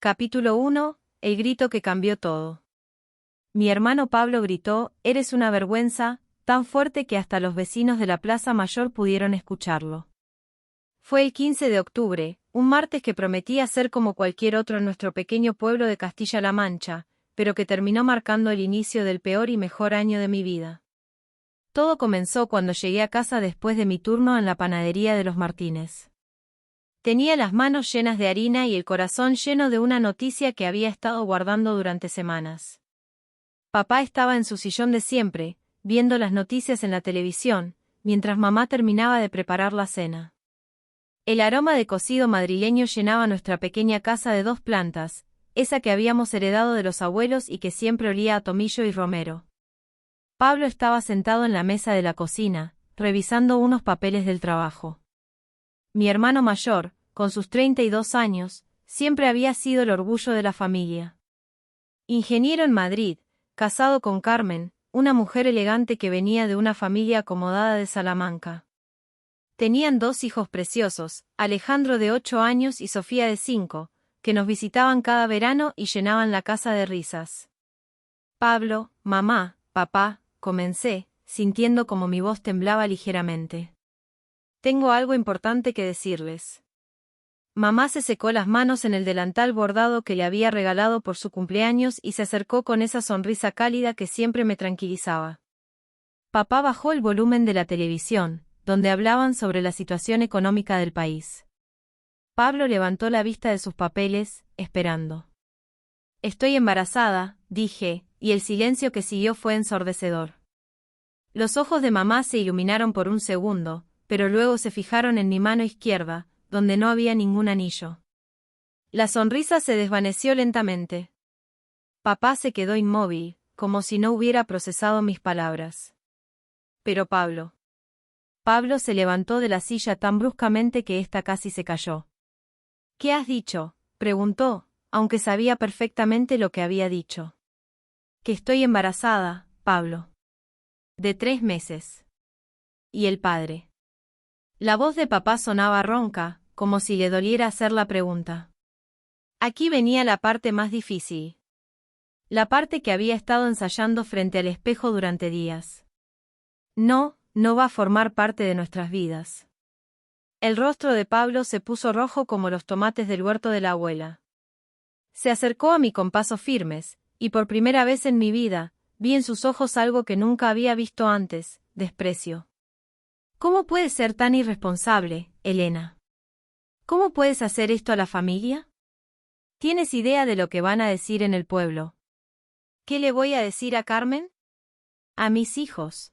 Capítulo 1. El grito que cambió todo. Mi hermano Pablo gritó: «Eres una vergüenza», tan fuerte que hasta los vecinos de la Plaza Mayor pudieron escucharlo. Fue el 15 de octubre, un martes que prometía ser como cualquier otro en nuestro pequeño pueblo de Castilla-La Mancha, pero que terminó marcando el inicio del peor y mejor año de mi vida. Todo comenzó cuando llegué a casa después de mi turno en la panadería de los Martínez. Tenía las manos llenas de harina y el corazón lleno de una noticia que había estado guardando durante semanas. Papá estaba en su sillón de siempre, viendo las noticias en la televisión, mientras mamá terminaba de preparar la cena. El aroma de cocido madrileño llenaba nuestra pequeña casa de 2 plantas, esa que habíamos heredado de los abuelos y que siempre olía a tomillo y romero. Pablo estaba sentado en la mesa de la cocina, revisando unos papeles del trabajo. Mi hermano mayor, con sus 32 años, siempre había sido el orgullo de la familia. Ingeniero en Madrid, casado con Carmen, una mujer elegante que venía de una familia acomodada de Salamanca. Tenían 2 hijos preciosos, Alejandro de 8 años y Sofía de 5, que nos visitaban cada verano y llenaban la casa de risas. Pablo, mamá, papá, comencé, sintiendo como mi voz temblaba ligeramente. Tengo algo importante que decirles. Mamá se secó las manos en el delantal bordado que le había regalado por su cumpleaños y se acercó con esa sonrisa cálida que siempre me tranquilizaba. Papá bajó el volumen de la televisión, donde hablaban sobre la situación económica del país. Pablo levantó la vista de sus papeles, esperando. «Estoy embarazada», dije, y el silencio que siguió fue ensordecedor. Los ojos de mamá se iluminaron por un segundo, pero luego se fijaron en mi mano izquierda, donde no había ningún anillo. La sonrisa se desvaneció lentamente. Papá se quedó inmóvil, como si no hubiera procesado mis palabras. Pero Pablo. Pablo se levantó de la silla tan bruscamente que ésta casi se cayó. «¿Qué has dicho?», preguntó, aunque sabía perfectamente lo que había dicho. «Que estoy embarazada, Pablo. De 3 meses. ¿Y el padre?». La voz de papá sonaba ronca, como si le doliera hacer la pregunta. Aquí venía la parte más difícil. La parte que había estado ensayando frente al espejo durante días. No va a formar parte de nuestras vidas. El rostro de Pablo se puso rojo como los tomates del huerto de la abuela. Se acercó a mí con pasos firmes, y por primera vez en mi vida, vi en sus ojos algo que nunca había visto antes: desprecio. «¿Cómo puedes ser tan irresponsable, Elena? ¿Cómo puedes hacer esto a la familia? ¿Tienes idea de lo que van a decir en el pueblo? ¿Qué le voy a decir a Carmen? ¿A mis hijos?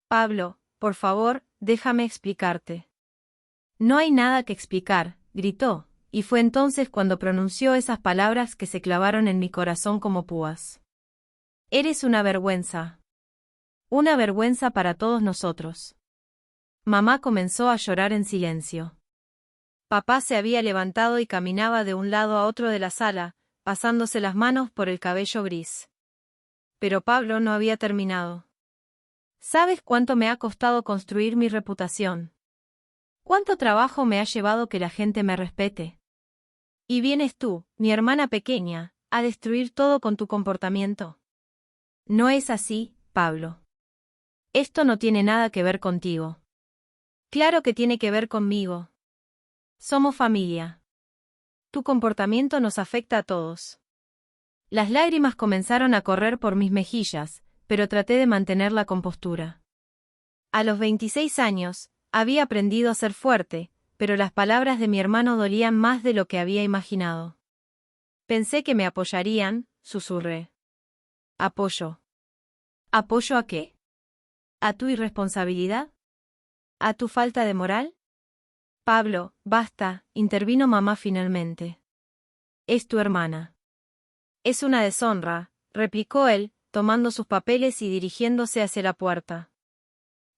Pablo, por favor, déjame explicarte». «No hay nada que explicar», gritó, y fue entonces cuando pronunció esas palabras que se clavaron en mi corazón como púas. «Eres una vergüenza. Una vergüenza para todos nosotros». Mamá comenzó a llorar en silencio. Papá se había levantado y caminaba de un lado a otro de la sala, pasándose las manos por el cabello gris. Pero Pablo no había terminado. «¿Sabes cuánto me ha costado construir mi reputación? ¿Cuánto trabajo me ha llevado que la gente me respete? Y vienes tú, mi hermana pequeña, a destruir todo con tu comportamiento». «No es así, Pablo. Esto no tiene nada que ver contigo». «Claro que tiene que ver conmigo. Somos familia. Tu comportamiento nos afecta a todos». Las lágrimas comenzaron a correr por mis mejillas, pero traté de mantener la compostura. A los 26 años, había aprendido a ser fuerte, pero las palabras de mi hermano dolían más de lo que había imaginado. «Pensé que me apoyarían», susurré. «¿Apoyo? ¿Apoyo a qué? ¿A tu irresponsabilidad? ¿A tu falta de moral?» «Pablo, basta», intervino mamá finalmente. «Es tu hermana». «Es una deshonra», replicó él, tomando sus papeles y dirigiéndose hacia la puerta.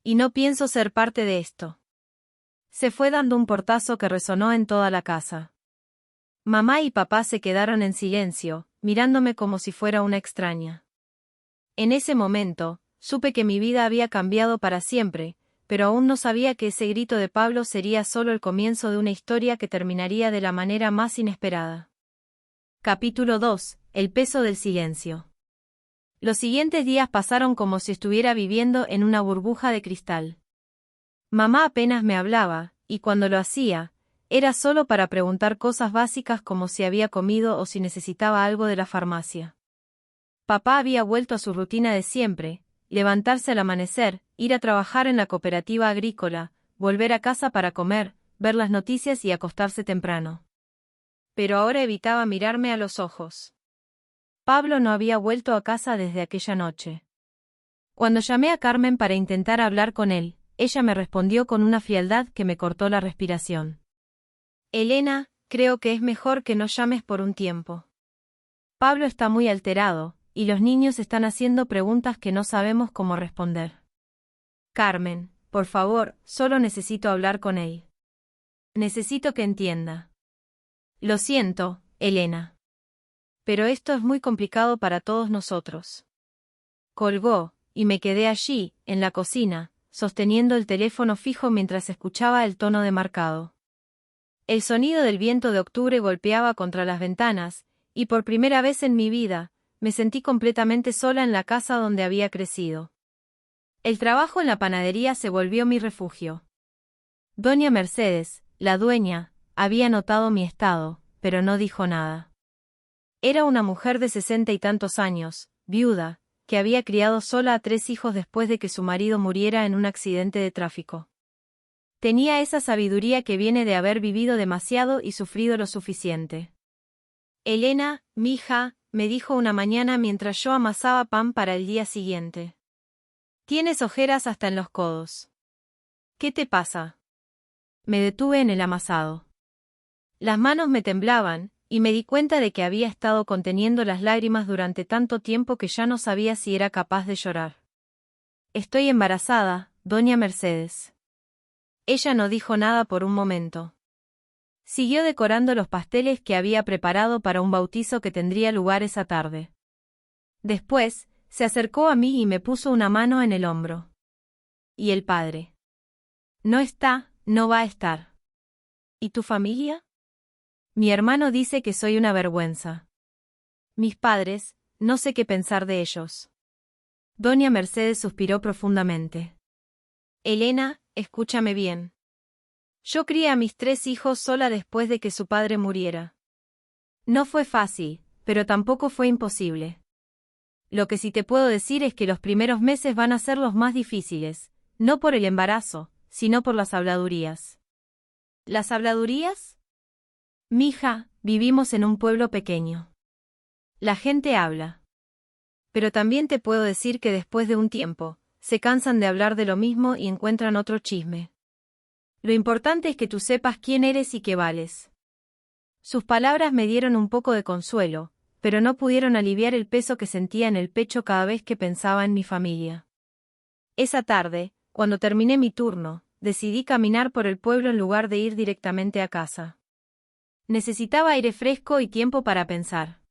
«Y no pienso ser parte de esto». Se fue dando un portazo que resonó en toda la casa. Mamá y papá se quedaron en silencio, mirándome como si fuera una extraña. En ese momento, supe que mi vida había cambiado para siempre, pero aún no sabía que ese grito de Pablo sería solo el comienzo de una historia que terminaría de la manera más inesperada. Capítulo 2. El peso del silencio. Los siguientes días pasaron como si estuviera viviendo en una burbuja de cristal. Mamá apenas me hablaba, y cuando lo hacía, era solo para preguntar cosas básicas como si había comido o si necesitaba algo de la farmacia. Papá había vuelto a su rutina de siempre, levantarse al amanecer, ir a trabajar en la cooperativa agrícola, volver a casa para comer, ver las noticias y acostarse temprano. Pero ahora evitaba mirarme a los ojos. Pablo no había vuelto a casa desde aquella noche. Cuando llamé a Carmen para intentar hablar con él, ella me respondió con una frialdad que me cortó la respiración. Elena, creo que es mejor que no llames por un tiempo. Pablo está muy alterado, y los niños están haciendo preguntas que no sabemos cómo responder. Carmen, por favor, solo necesito hablar con él. Necesito que entienda. Lo siento, Elena. Pero esto es muy complicado para todos nosotros. Colgó, y me quedé allí, en la cocina, sosteniendo el teléfono fijo mientras escuchaba el tono demarcado. El sonido del viento de octubre golpeaba contra las ventanas, y por primera vez en mi vida, me sentí completamente sola en la casa donde había crecido. El trabajo en la panadería se volvió mi refugio. Doña Mercedes, la dueña, había notado mi estado, pero no dijo nada. Era una mujer de 60 y tantos años, viuda, que había criado sola a 3 hijos después de que su marido muriera en un accidente de tráfico. Tenía esa sabiduría que viene de haber vivido demasiado y sufrido lo suficiente. Elena, mija, me dijo una mañana mientras yo amasaba pan para el día siguiente. Tienes ojeras hasta en los codos. ¿Qué te pasa? Me detuve en el amasado. Las manos me temblaban, y me di cuenta de que había estado conteniendo las lágrimas durante tanto tiempo que ya no sabía si era capaz de llorar. Estoy embarazada, doña Mercedes. Ella no dijo nada por un momento. Siguió decorando los pasteles que había preparado para un bautizo que tendría lugar esa tarde. Después, se acercó a mí y me puso una mano en el hombro. ¿Y el padre? No está, no va a estar. ¿Y tu familia? Mi hermano dice que soy una vergüenza. Mis padres, no sé qué pensar de ellos. Doña Mercedes suspiró profundamente. Elena, escúchame bien. Yo crié a mis 3 hijos sola después de que su padre muriera. No fue fácil, pero tampoco fue imposible. Lo que sí te puedo decir es que los primeros meses van a ser los más difíciles, no por el embarazo, sino por las habladurías. ¿Las habladurías? Mija, vivimos en un pueblo pequeño. La gente habla. Pero también te puedo decir que después de un tiempo, se cansan de hablar de lo mismo y encuentran otro chisme. Lo importante es que tú sepas quién eres y qué vales. Sus palabras me dieron un poco de consuelo, pero no pudieron aliviar el peso que sentía en el pecho cada vez que pensaba en mi familia. Esa tarde, cuando terminé mi turno, decidí caminar por el pueblo en lugar de ir directamente a casa. Necesitaba aire fresco y tiempo para pensar.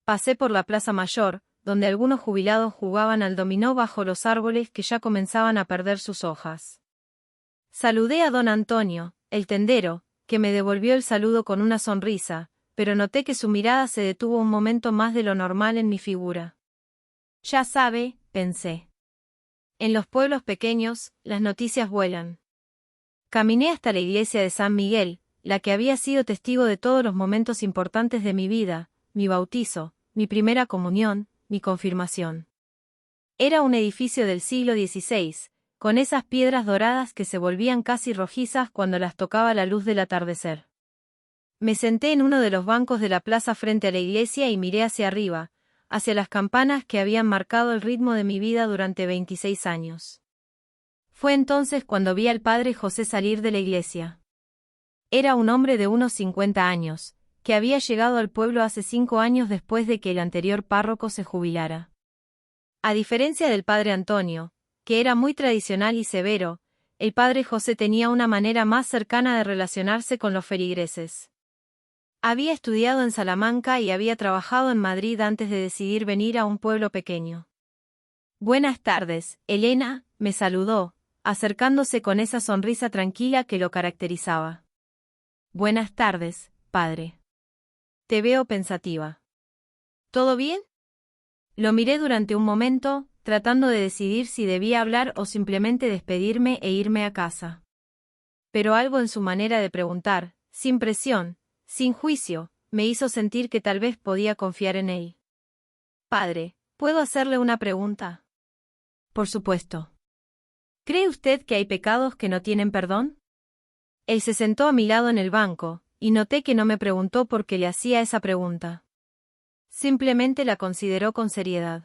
Pasé por la Plaza Mayor, donde algunos jubilados jugaban al dominó bajo los árboles que ya comenzaban a perder sus hojas. Saludé a don Antonio, el tendero, que me devolvió el saludo con una sonrisa, pero noté que su mirada se detuvo un momento más de lo normal en mi figura. Ya sabe, pensé. En los pueblos pequeños, las noticias vuelan. Caminé hasta la iglesia de San Miguel, la que había sido testigo de todos los momentos importantes de mi vida, mi bautizo, mi primera comunión, mi confirmación. Era un edificio del siglo XVI, con esas piedras doradas que se volvían casi rojizas cuando las tocaba la luz del atardecer. Me senté en uno de los bancos de la plaza frente a la iglesia y miré hacia arriba, hacia las campanas que habían marcado el ritmo de mi vida durante 26 años. Fue entonces cuando vi al padre José salir de la iglesia. Era un hombre de unos 50 años, que había llegado al pueblo hace 5 años después de que el anterior párroco se jubilara. A diferencia del padre Antonio, que era muy tradicional y severo, el padre José tenía una manera más cercana de relacionarse con los feligreses. Había estudiado en Salamanca y había trabajado en Madrid antes de decidir venir a un pueblo pequeño. Buenas tardes, Elena, me saludó, acercándose con esa sonrisa tranquila que lo caracterizaba. Buenas tardes, padre. Te veo pensativa. ¿Todo bien? Lo miré durante un momento, tratando de decidir si debía hablar o simplemente despedirme e irme a casa. Pero algo en su manera de preguntar, sin presión, sin juicio, me hizo sentir que tal vez podía confiar en él. Padre, ¿puedo hacerle una pregunta? Por supuesto. ¿Cree usted que hay pecados que no tienen perdón? Él se sentó a mi lado en el banco, y noté que no me preguntó por qué le hacía esa pregunta. Simplemente la consideró con seriedad.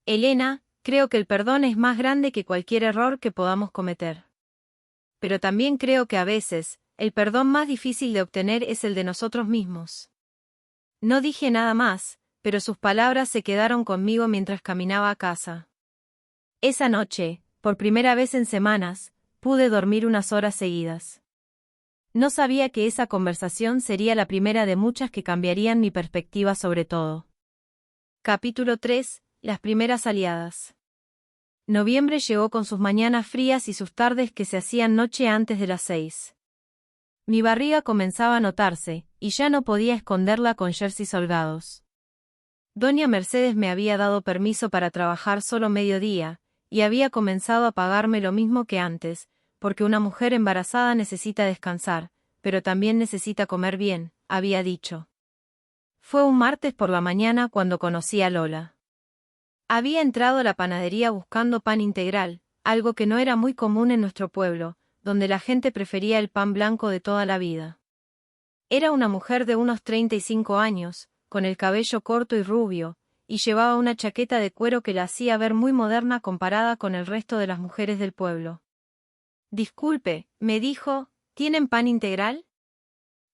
Elena, creo que el perdón es más grande que cualquier error que podamos cometer. Pero también creo que a veces, el perdón más difícil de obtener es el de nosotros mismos. No dije nada más, pero sus palabras se quedaron conmigo mientras caminaba a casa. Esa noche, por primera vez en semanas, pude dormir unas horas seguidas. No sabía que esa conversación sería la primera de muchas que cambiarían mi perspectiva sobre todo. Capítulo 3. Las primeras aliadas. Noviembre llegó con sus mañanas frías y sus tardes que se hacían noche antes de las 6. Mi barriga comenzaba a notarse, y ya no podía esconderla con jerseys holgados. Doña Mercedes me había dado permiso para trabajar solo mediodía, y había comenzado a pagarme lo mismo que antes, porque una mujer embarazada necesita descansar, pero también necesita comer bien, había dicho. Fue un martes por la mañana cuando conocí a Lola. Había entrado a la panadería buscando pan integral, algo que no era muy común en nuestro pueblo, donde la gente prefería el pan blanco de toda la vida. Era una mujer de unos 35 años, con el cabello corto y rubio, y llevaba una chaqueta de cuero que la hacía ver muy moderna comparada con el resto de las mujeres del pueblo. Disculpe, me dijo, ¿tienen pan integral?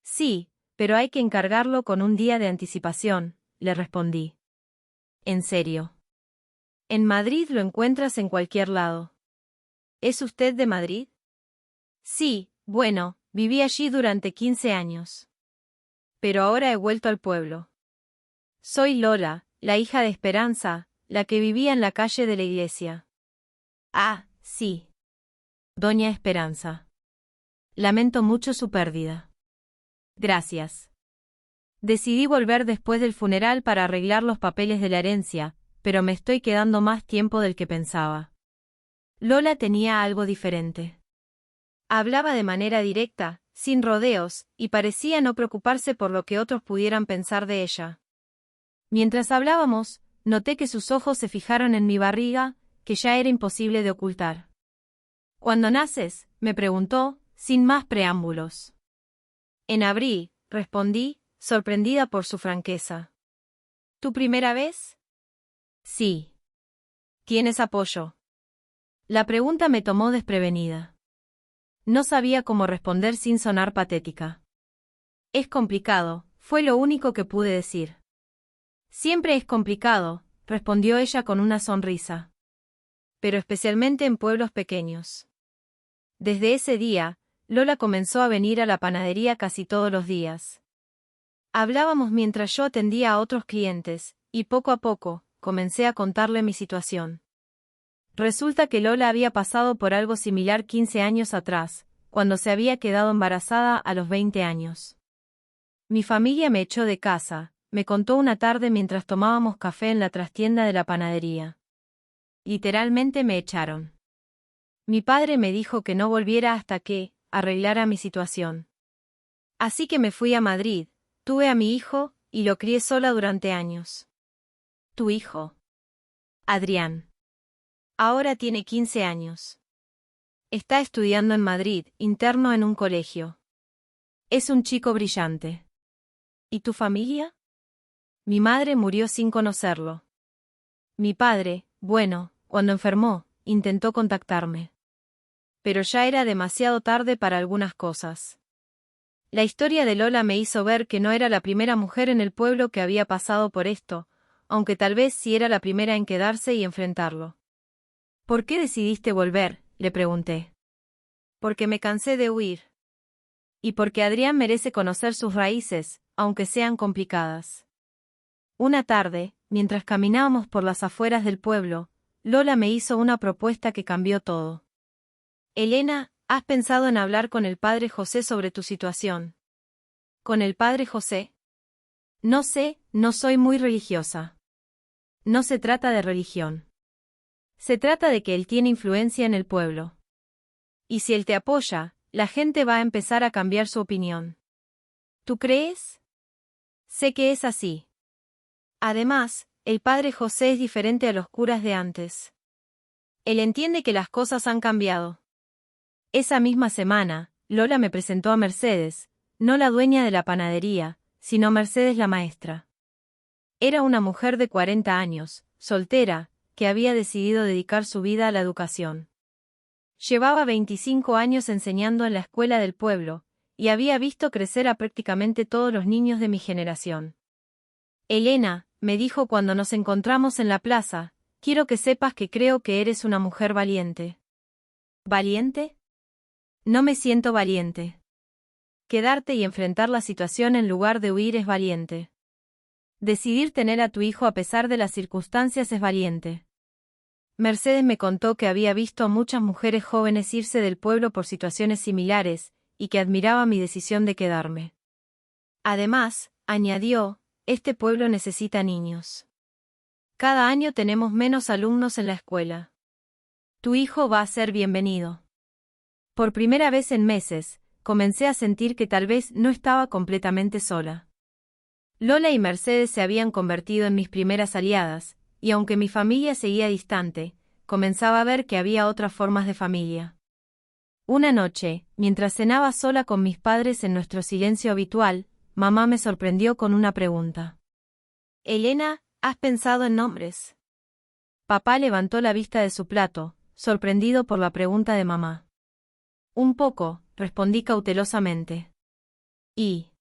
Sí, pero hay que encargarlo con un día de anticipación, le respondí. ¿En serio? En Madrid lo encuentras en cualquier lado. ¿Es usted de Madrid? Sí, bueno, viví allí durante 15 años. Pero ahora he vuelto al pueblo. Soy Lola, la hija de Esperanza, la que vivía en la calle de la iglesia. Ah, sí. Doña Esperanza. Lamento mucho su pérdida. Gracias. Decidí volver después del funeral para arreglar los papeles de la herencia, pero me estoy quedando más tiempo del que pensaba. Lola tenía algo diferente. Hablaba de manera directa, sin rodeos, y parecía no preocuparse por lo que otros pudieran pensar de ella. Mientras hablábamos, noté que sus ojos se fijaron en mi barriga, que ya era imposible de ocultar. ¿Cuándo naces?, me preguntó, sin más preámbulos. En abril, respondí, sorprendida por su franqueza. ¿Tu primera vez? Sí. ¿Tienes apoyo? La pregunta me tomó desprevenida. No sabía cómo responder sin sonar patética. Es complicado, fue lo único que pude decir. Siempre es complicado, respondió ella con una sonrisa. Pero especialmente en pueblos pequeños. Desde ese día, Lola comenzó a venir a la panadería casi todos los días. Hablábamos mientras yo atendía a otros clientes, y poco a poco, comencé a contarle mi situación. Resulta que Lola había pasado por algo similar 15 años atrás, cuando se había quedado embarazada a los 20 años. Mi familia me echó de casa, me contó una tarde mientras tomábamos café en la trastienda de la panadería. Literalmente me echaron. Mi padre me dijo que no volviera hasta que arreglara mi situación. Así que me fui a Madrid, tuve a mi hijo, y lo crié sola durante años. ¿Tu hijo? Adrián. Ahora tiene 15 años. Está estudiando en Madrid, interno en un colegio. Es un chico brillante. ¿Y tu familia? Mi madre murió sin conocerlo. Mi padre, bueno, cuando enfermó, intentó contactarme. Pero ya era demasiado tarde para algunas cosas. La historia de Lola me hizo ver que no era la primera mujer en el pueblo que había pasado por esto, aunque tal vez sí era la primera en quedarse y enfrentarlo. ¿Por qué decidiste volver?, le pregunté. Porque me cansé de huir. Y porque Adrián merece conocer sus raíces, aunque sean complicadas. Una tarde, mientras caminábamos por las afueras del pueblo, Lola me hizo una propuesta que cambió todo. Elena, ¿has pensado en hablar con el padre José sobre tu situación? ¿Con el padre José? No sé, no soy muy religiosa. No se trata de religión. Se trata de que él tiene influencia en el pueblo. Y si él te apoya, la gente va a empezar a cambiar su opinión. ¿Tú crees? Sé que es así. Además, el padre José es diferente a los curas de antes. Él entiende que las cosas han cambiado. Esa misma semana, Lola me presentó a Mercedes, no la dueña de la panadería, sino Mercedes la maestra. Era una mujer de 40 años, soltera, que había decidido dedicar su vida a la educación. Llevaba 25 años enseñando en la escuela del pueblo, y había visto crecer a prácticamente todos los niños de mi generación. Elena, me dijo cuando nos encontramos en la plaza, quiero que sepas que creo que eres una mujer valiente. ¿Valiente? No me siento valiente. Quedarte y enfrentar la situación en lugar de huir es valiente. Decidir tener a tu hijo a pesar de las circunstancias es valiente. Mercedes me contó que había visto a muchas mujeres jóvenes irse del pueblo por situaciones similares, y que admiraba mi decisión de quedarme. Además, añadió, este pueblo necesita niños. Cada año tenemos menos alumnos en la escuela. Tu hijo va a ser bienvenido. Por primera vez en meses, comencé a sentir que tal vez no estaba completamente sola. Lola y Mercedes se habían convertido en mis primeras aliadas, y aunque mi familia seguía distante, comenzaba a ver que había otras formas de familia. Una noche, mientras cenaba sola con mis padres en nuestro silencio habitual, mamá me sorprendió con una pregunta. Elena, ¿has pensado en nombres? Papá levantó la vista de su plato, sorprendido por la pregunta de mamá. Un poco, respondí cautelosamente. Y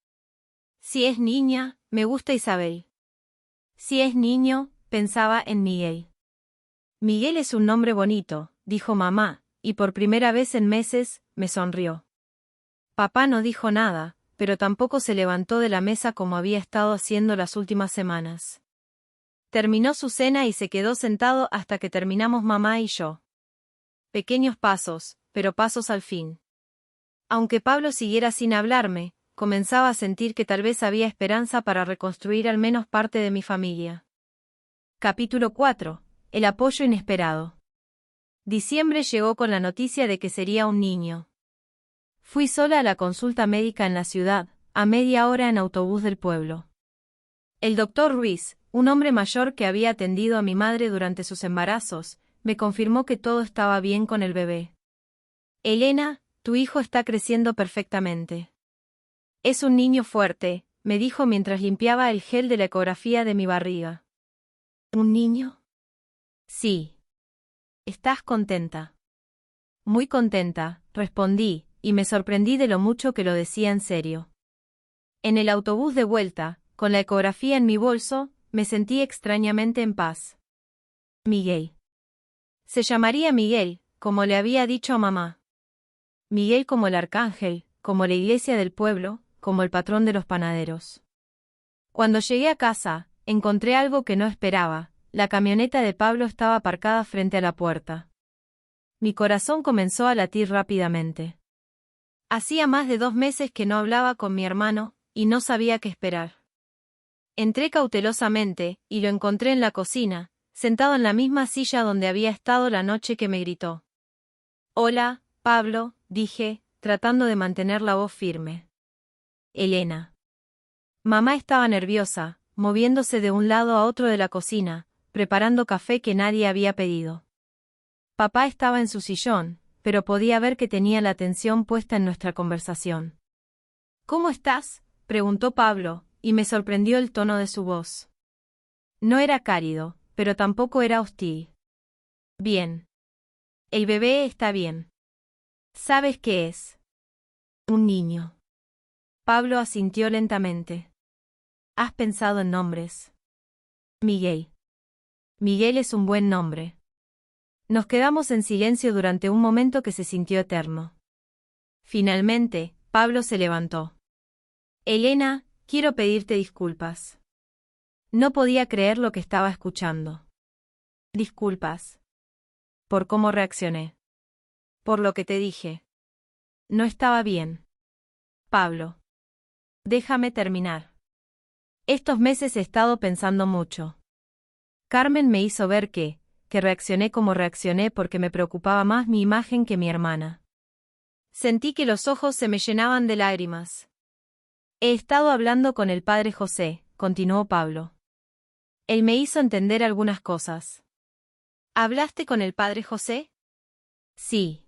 si es niña, me gusta Isabel. Si es niño, pensaba en Miguel. Miguel es un nombre bonito, dijo mamá, y por primera vez en meses, me sonrió. Papá no dijo nada, pero tampoco se levantó de la mesa como había estado haciendo las últimas semanas. Terminó su cena y se quedó sentado hasta que terminamos mamá y yo. Pequeños pasos, pero pasos al fin. Aunque Pablo siguiera sin hablarme, comenzaba a sentir que tal vez había esperanza para reconstruir al menos parte de mi familia. Capítulo 4. El apoyo inesperado. Diciembre llegó con la noticia de que sería un niño. Fui sola a la consulta médica en la ciudad, a media hora en autobús del pueblo. El doctor Ruiz, un hombre mayor que había atendido a mi madre durante sus embarazos, me confirmó que todo estaba bien con el bebé. Elena, tu hijo está creciendo perfectamente. Es un niño fuerte, me dijo mientras limpiaba el gel de la ecografía de mi barriga. ¿Un niño? Sí. ¿Estás contenta? Muy contenta, respondí, y me sorprendí de lo mucho que lo decía en serio. En el autobús de vuelta, con la ecografía en mi bolso, me sentí extrañamente en paz. Miguel. Se llamaría Miguel, como le había dicho a mamá. Miguel como el arcángel, como la iglesia del pueblo, como el patrón de los panaderos. Cuando llegué a casa, encontré algo que no esperaba, la camioneta de Pablo estaba aparcada frente a la puerta. Mi corazón comenzó a latir rápidamente. Hacía más de 2 meses que no hablaba con mi hermano, y no sabía qué esperar. Entré cautelosamente, y lo encontré en la cocina, sentado en la misma silla donde había estado la noche que me gritó. Hola, Pablo, dije, tratando de mantener la voz firme. Elena. Mamá estaba nerviosa, moviéndose de un lado a otro de la cocina, preparando café que nadie había pedido. Papá estaba en su sillón, pero podía ver que tenía la atención puesta en nuestra conversación. ¿Cómo estás?, preguntó Pablo, y me sorprendió el tono de su voz. No era cálido, pero tampoco era hostil. Bien. El bebé está bien. ¿Sabes qué es? Un niño. Pablo asintió lentamente. ¿Has pensado en nombres? Miguel. Miguel es un buen nombre. Nos quedamos en silencio durante un momento que se sintió eterno. Finalmente, Pablo se levantó. Elena, quiero pedirte disculpas. No podía creer lo que estaba escuchando. Disculpas. Por cómo reaccioné. Por lo que te dije. No estaba bien. Pablo. Déjame terminar. Estos meses he estado pensando mucho. Carmen me hizo ver que reaccioné como reaccioné porque me preocupaba más mi imagen que mi hermana. Sentí que los ojos se me llenaban de lágrimas. He estado hablando con el padre José, continuó Pablo. Él me hizo entender algunas cosas. ¿Hablaste con el padre José? Sí.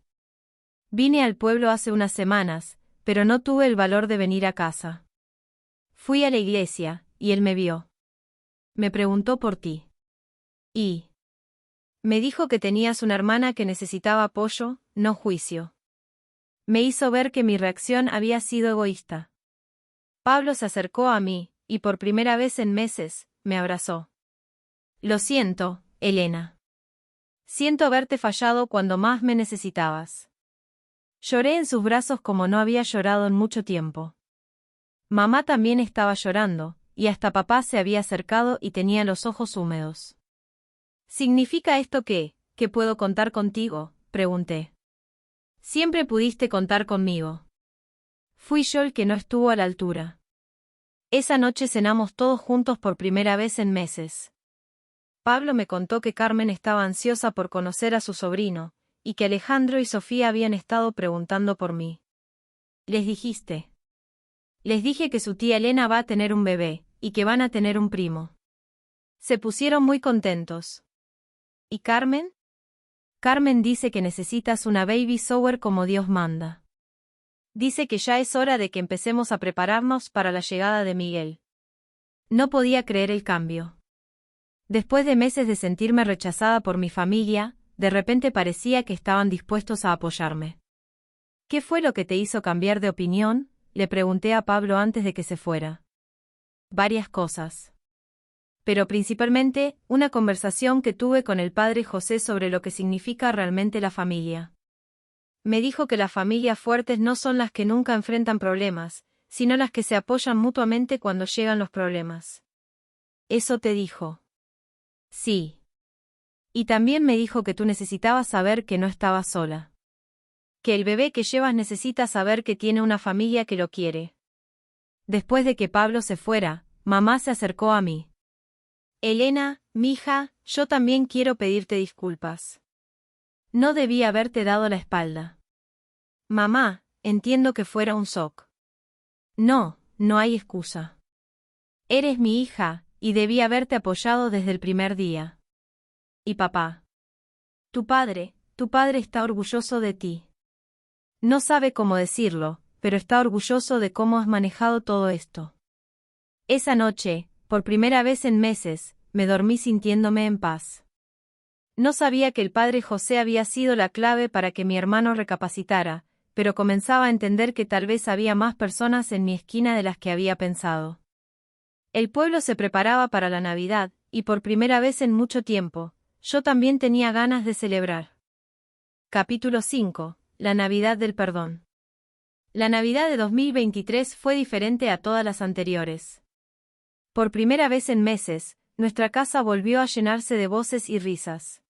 Vine al pueblo hace unas semanas, pero no tuve el valor de venir a casa. Fui a la iglesia, y él me vio. Me preguntó por ti. Y me dijo que tenías una hermana que necesitaba apoyo, no juicio. Me hizo ver que mi reacción había sido egoísta. Pablo se acercó a mí, y por primera vez en meses, me abrazó. Lo siento, Elena. Siento haberte fallado cuando más me necesitabas. Lloré en sus brazos como no había llorado en mucho tiempo. Mamá también estaba llorando, y hasta papá se había acercado y tenía los ojos húmedos. ¿Significa esto que puedo contar contigo?, pregunté. Siempre pudiste contar conmigo. Fui yo el que no estuvo a la altura. Esa noche cenamos todos juntos por primera vez en meses. Pablo me contó que Carmen estaba ansiosa por conocer a su sobrino, y que Alejandro y Sofía habían estado preguntando por mí. ¿Les dijiste? Les dije que su tía Elena va a tener un bebé, y que van a tener un primo. Se pusieron muy contentos. ¿Y Carmen? Carmen dice que necesitas una baby shower como Dios manda. Dice que ya es hora de que empecemos a prepararnos para la llegada de Miguel. No podía creer el cambio. Después de meses de sentirme rechazada por mi familia, de repente parecía que estaban dispuestos a apoyarme. ¿Qué fue lo que te hizo cambiar de opinión?, le pregunté a Pablo antes de que se fuera. Varias cosas. Pero principalmente, una conversación que tuve con el padre José sobre lo que significa realmente la familia. Me dijo que las familias fuertes no son las que nunca enfrentan problemas, sino las que se apoyan mutuamente cuando llegan los problemas. ¿Eso te dijo? Sí. Y también me dijo que tú necesitabas saber que no estabas sola. Que el bebé que llevas necesita saber que tiene una familia que lo quiere. Después de que Pablo se fuera, mamá se acercó a mí. Elena, mija, yo también quiero pedirte disculpas. No debí haberte dado la espalda. Mamá, entiendo que fuera un shock. No, no hay excusa. Eres mi hija, y debí haberte apoyado desde el primer día. ¿Y papá? Tu padre está orgulloso de ti. No sabe cómo decirlo, pero está orgulloso de cómo has manejado todo esto. Esa noche, por primera vez en meses, me dormí sintiéndome en paz. No sabía que el padre José había sido la clave para que mi hermano recapacitara, pero comenzaba a entender que tal vez había más personas en mi esquina de las que había pensado. El pueblo se preparaba para la Navidad, y por primera vez en mucho tiempo, yo también tenía ganas de celebrar. Capítulo 5. La Navidad del Perdón. La Navidad de 2023 fue diferente a todas las anteriores. Por primera vez en meses, nuestra casa volvió a llenarse de voces y risas.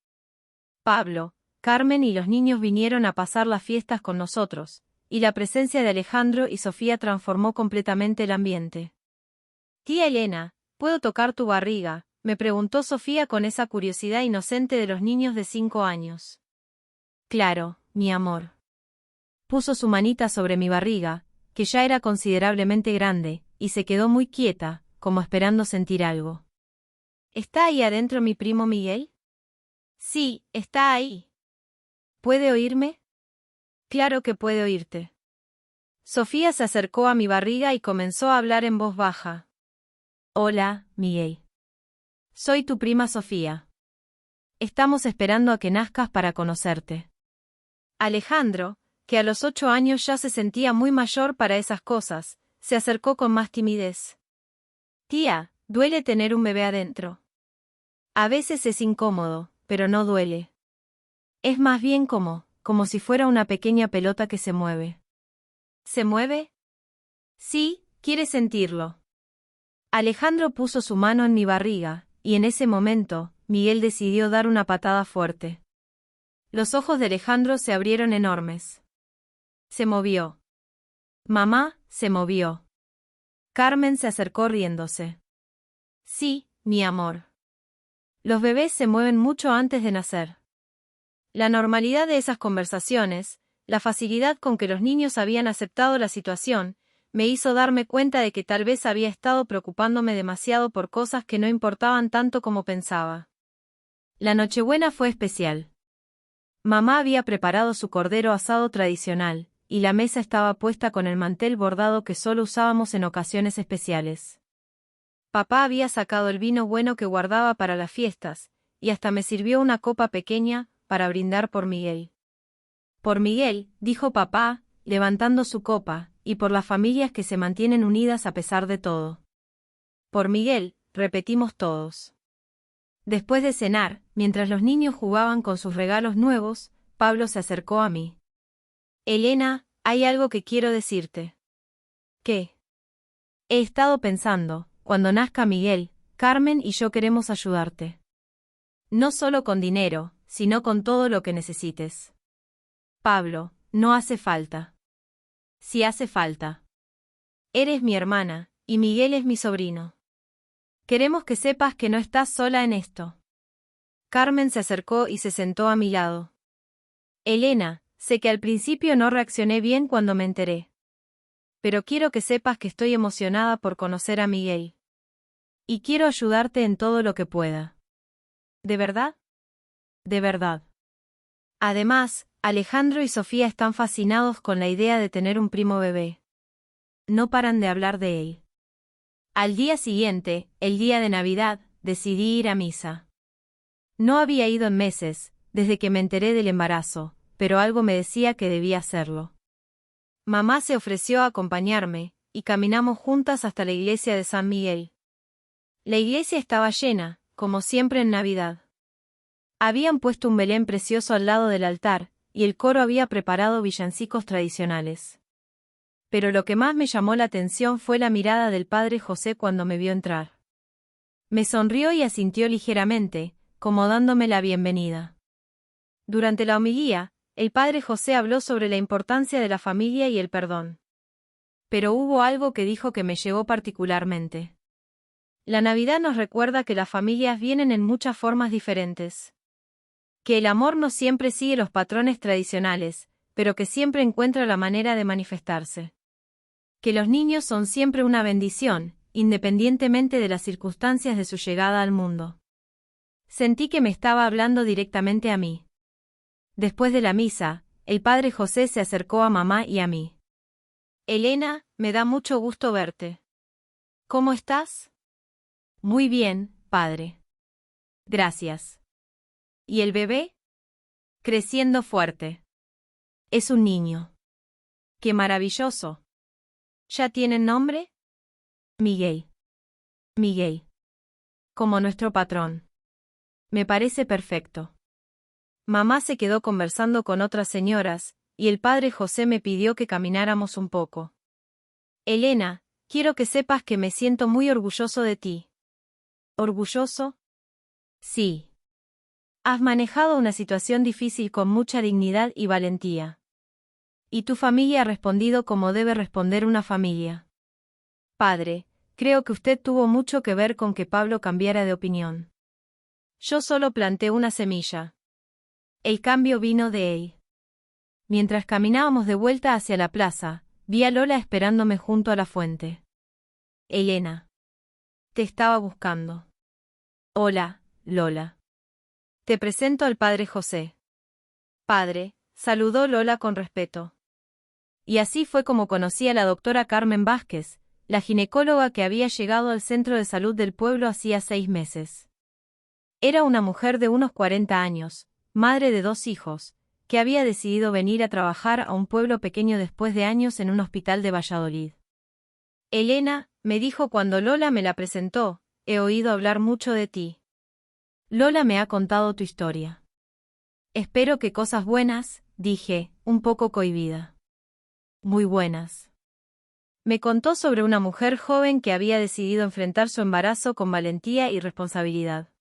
Pablo, Carmen y los niños vinieron a pasar las fiestas con nosotros, y la presencia de Alejandro y Sofía transformó completamente el ambiente. Tía Elena, ¿puedo tocar tu barriga?, me preguntó Sofía con esa curiosidad inocente de los niños de 5 años. Claro, mi amor. Puso su manita sobre mi barriga, que ya era considerablemente grande, y se quedó muy quieta, como esperando sentir algo. ¿Está ahí adentro mi primo Miguel? Sí, está ahí. ¿Puede oírme? Claro que puede oírte. Sofía se acercó a mi barriga y comenzó a hablar en voz baja. Hola, Miguel. Soy tu prima Sofía. Estamos esperando a que nazcas para conocerte. Alejandro, que a los 8 años ya se sentía muy mayor para esas cosas, se acercó con más timidez. Tía, duele tener un bebé adentro. A veces es incómodo, pero no duele. Es más bien como si fuera una pequeña pelota que se mueve. ¿Se mueve? Sí, quiere sentirlo. Alejandro puso su mano en mi barriga, y en ese momento, Miguel decidió dar una patada fuerte. Los ojos de Alejandro se abrieron enormes. Se movió. Mamá, se movió. Carmen se acercó riéndose. Sí, mi amor. Los bebés se mueven mucho antes de nacer. La normalidad de esas conversaciones, la facilidad con que los niños habían aceptado la situación, me hizo darme cuenta de que tal vez había estado preocupándome demasiado por cosas que no importaban tanto como pensaba. La Nochebuena fue especial. Mamá había preparado su cordero asado tradicional, y la mesa estaba puesta con el mantel bordado que solo usábamos en ocasiones especiales. Papá había sacado el vino bueno que guardaba para las fiestas, y hasta me sirvió una copa pequeña, para brindar por Miguel. Por Miguel, dijo papá, levantando su copa, y por las familias que se mantienen unidas a pesar de todo. Por Miguel, repetimos todos. Después de cenar, mientras los niños jugaban con sus regalos nuevos, Pablo se acercó a mí. Elena, hay algo que quiero decirte. ¿Qué? He estado pensando, cuando nazca Miguel, Carmen y yo queremos ayudarte. No solo con dinero, sino con todo lo que necesites. Pablo, no hace falta. Sí hace falta. Eres mi hermana, y Miguel es mi sobrino. Queremos que sepas que no estás sola en esto. Carmen se acercó y se sentó a mi lado. Elena, sé que al principio no reaccioné bien cuando me enteré. Pero quiero que sepas que estoy emocionada por conocer a Miguel. Y quiero ayudarte en todo lo que pueda. ¿De verdad? De verdad. Además, Alejandro y Sofía están fascinados con la idea de tener un primo bebé. No paran de hablar de él. Al día siguiente, el día de Navidad, decidí ir a misa. No había ido en meses, desde que me enteré del embarazo, pero algo me decía que debía hacerlo. Mamá se ofreció a acompañarme, y caminamos juntas hasta la iglesia de San Miguel. La iglesia estaba llena, como siempre en Navidad. Habían puesto un Belén precioso al lado del altar, y el coro había preparado villancicos tradicionales. Pero lo que más me llamó la atención fue la mirada del padre José cuando me vio entrar. Me sonrió y asintió ligeramente, como dándome la bienvenida. Durante la homilía, el padre José habló sobre la importancia de la familia y el perdón. Pero hubo algo que dijo que me llegó particularmente. La Navidad nos recuerda que las familias vienen en muchas formas diferentes. Que el amor no siempre sigue los patrones tradicionales, pero que siempre encuentra la manera de manifestarse. Que los niños son siempre una bendición, independientemente de las circunstancias de su llegada al mundo. Sentí que me estaba hablando directamente a mí. Después de la misa, el padre José se acercó a mamá y a mí. Elena, me da mucho gusto verte. ¿Cómo estás? Muy bien, padre. Gracias. ¿Y el bebé? Creciendo fuerte. Es un niño. ¡Qué maravilloso! ¿Ya tienen nombre? Miguel. Miguel. Como nuestro patrón. Me parece perfecto. Mamá se quedó conversando con otras señoras, y el padre José me pidió que camináramos un poco. Elena, quiero que sepas que me siento muy orgulloso de ti. ¿Orgulloso? Sí. Has manejado una situación difícil con mucha dignidad y valentía. Y tu familia ha respondido como debe responder una familia. Padre, creo que usted tuvo mucho que ver con que Pablo cambiara de opinión. Yo solo planté una semilla. El cambio vino de él. Mientras caminábamos de vuelta hacia la plaza, vi a Lola esperándome junto a la fuente. Elena. Te estaba buscando. Hola, Lola. Te presento al padre José. Padre, saludó Lola con respeto. Y así fue como conocí a la doctora Carmen Vázquez, la ginecóloga que había llegado al centro de salud del pueblo hacía 6 meses. Era una mujer de unos 40 años, madre de 2 hijos, que había decidido venir a trabajar a un pueblo pequeño después de años en un hospital de Valladolid. Elena, me dijo cuando Lola me la presentó, he oído hablar mucho de ti. Lola me ha contado tu historia. Espero que cosas buenas, dije, un poco cohibida. Muy buenas. Me contó sobre una mujer joven que había decidido enfrentar su embarazo con valentía y responsabilidad.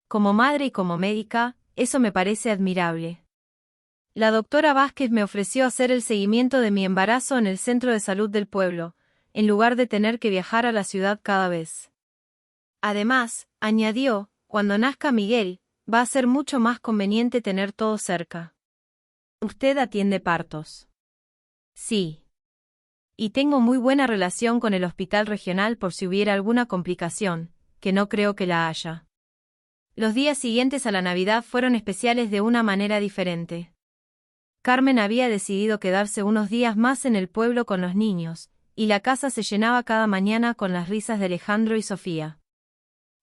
Como madre y como médica, eso me parece admirable. La doctora Vázquez me ofreció hacer el seguimiento de mi embarazo en el centro de salud del pueblo, en lugar de tener que viajar a la ciudad cada vez. Además, añadió, cuando nazca Miguel, va a ser mucho más conveniente tener todo cerca. ¿Usted atiende partos? Sí. Y tengo muy buena relación con el hospital regional por si hubiera alguna complicación, que no creo que la haya. Los días siguientes a la Navidad fueron especiales de una manera diferente. Carmen había decidido quedarse unos días más en el pueblo con los niños, y la casa se llenaba cada mañana con las risas de Alejandro y Sofía.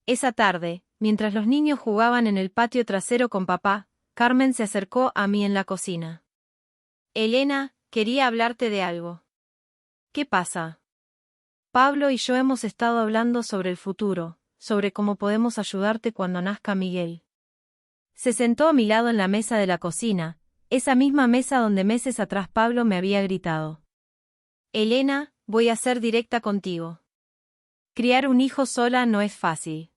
Esa tarde, mientras los niños jugaban en el patio trasero con papá, Carmen se acercó a mí en la cocina. Elena, quería hablarte de algo. ¿Qué pasa? Pablo y yo hemos estado hablando sobre el futuro, sobre cómo podemos ayudarte cuando nazca Miguel. Se sentó a mi lado en la mesa de la cocina, esa misma mesa donde meses atrás Pablo me había gritado. Elena, voy a ser directa contigo. Criar un hijo sola no es fácil.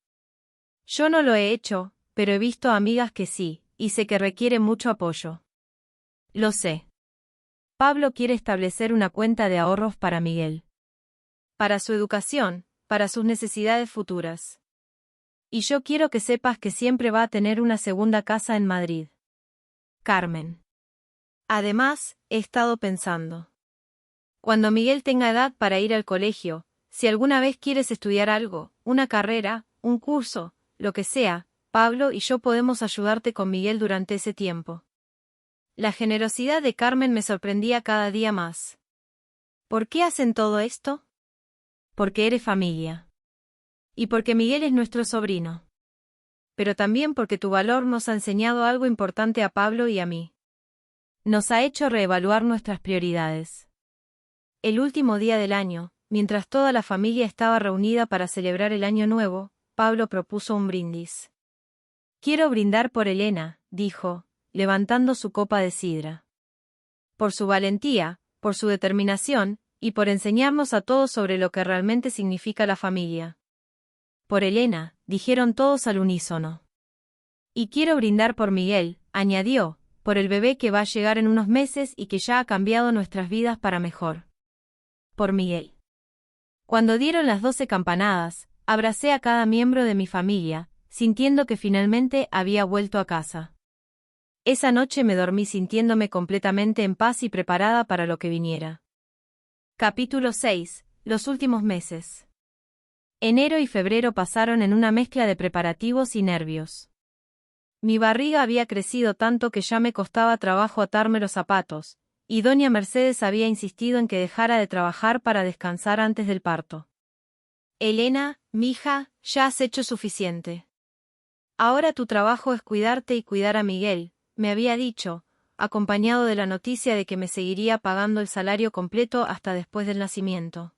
Yo no lo he hecho, pero he visto amigas que sí, y sé que requiere mucho apoyo. Lo sé. Pablo quiere establecer una cuenta de ahorros para Miguel. Para su educación, para sus necesidades futuras. Y yo quiero que sepas que siempre va a tener una segunda casa en Madrid. Carmen. Además, he estado pensando. Cuando Miguel tenga edad para ir al colegio, si alguna vez quieres estudiar algo, una carrera, un curso, lo que sea, Pablo y yo podemos ayudarte con Miguel durante ese tiempo. La generosidad de Carmen me sorprendía cada día más. ¿Por qué hacen todo esto? Porque eres familia. Y porque Miguel es nuestro sobrino. Pero también porque tu valor nos ha enseñado algo importante a Pablo y a mí. Nos ha hecho reevaluar nuestras prioridades. El último día del año, mientras toda la familia estaba reunida para celebrar el Año Nuevo, Pablo propuso un brindis. Quiero brindar por Elena, dijo, levantando su copa de sidra. Por su valentía, por su determinación, y por enseñarnos a todos sobre lo que realmente significa la familia. Por Elena, dijeron todos al unísono. Y quiero brindar por Miguel, añadió, por el bebé que va a llegar en unos meses y que ya ha cambiado nuestras vidas para mejor. Por Miguel. Cuando dieron las 12 campanadas, abracé a cada miembro de mi familia, sintiendo que finalmente había vuelto a casa. Esa noche me dormí sintiéndome completamente en paz y preparada para lo que viniera. Capítulo 6. Los últimos meses. Enero y febrero pasaron en una mezcla de preparativos y nervios. Mi barriga había crecido tanto que ya me costaba trabajo atarme los zapatos, y doña Mercedes había insistido en que dejara de trabajar para descansar antes del parto. Elena, mija, ya has hecho suficiente. Ahora tu trabajo es cuidarte y cuidar a Miguel, me había dicho, acompañado de la noticia de que me seguiría pagando el salario completo hasta después del nacimiento.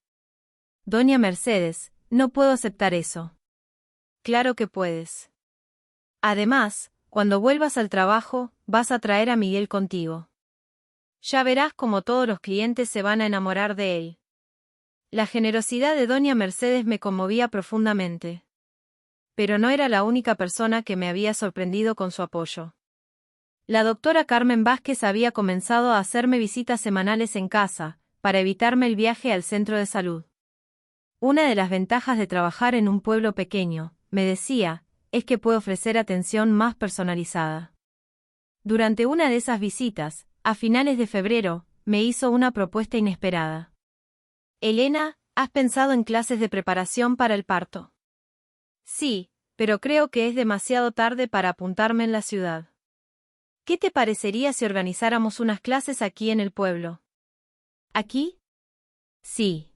Doña Mercedes, no puedo aceptar eso. Claro que puedes. Además, cuando vuelvas al trabajo, vas a traer a Miguel contigo. Ya verás cómo todos los clientes se van a enamorar de él. La generosidad de doña Mercedes me conmovía profundamente. Pero no era la única persona que me había sorprendido con su apoyo. La doctora Carmen Vázquez había comenzado a hacerme visitas semanales en casa, para evitarme el viaje al centro de salud. Una de las ventajas de trabajar en un pueblo pequeño, me decía, es que puedo ofrecer atención más personalizada. Durante una de esas visitas, a finales de febrero, me hizo una propuesta inesperada. Elena, ¿has pensado en clases de preparación para el parto? Sí, pero creo que es demasiado tarde para apuntarme en la ciudad. ¿Qué te parecería si organizáramos unas clases aquí en el pueblo? ¿Aquí? Sí.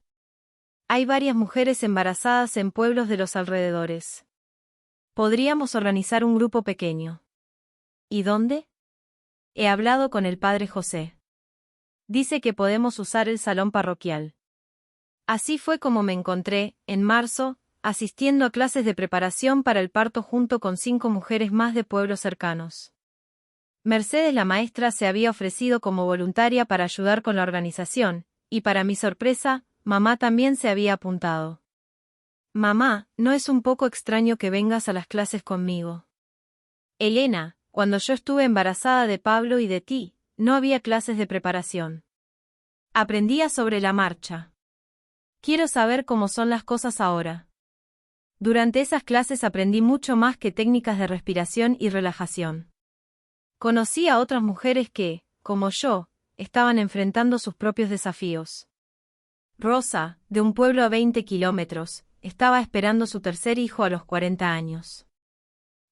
Hay varias mujeres embarazadas en pueblos de los alrededores. Podríamos organizar un grupo pequeño. ¿Y dónde? He hablado con el padre José. Dice que podemos usar el salón parroquial. Así fue como me encontré, en marzo, asistiendo a clases de preparación para el parto junto con 5 mujeres más de pueblos cercanos. Mercedes la maestra se había ofrecido como voluntaria para ayudar con la organización, y para mi sorpresa, mamá también se había apuntado. Mamá, ¿no es un poco extraño que vengas a las clases conmigo? Elena, cuando yo estuve embarazada de Pablo y de ti, no había clases de preparación. Aprendía sobre la marcha. Quiero saber cómo son las cosas ahora. Durante esas clases aprendí mucho más que técnicas de respiración y relajación. Conocí a otras mujeres que, como yo, estaban enfrentando sus propios desafíos. Rosa, de un pueblo a 20 kilómetros, estaba esperando su tercer hijo a los 40 años.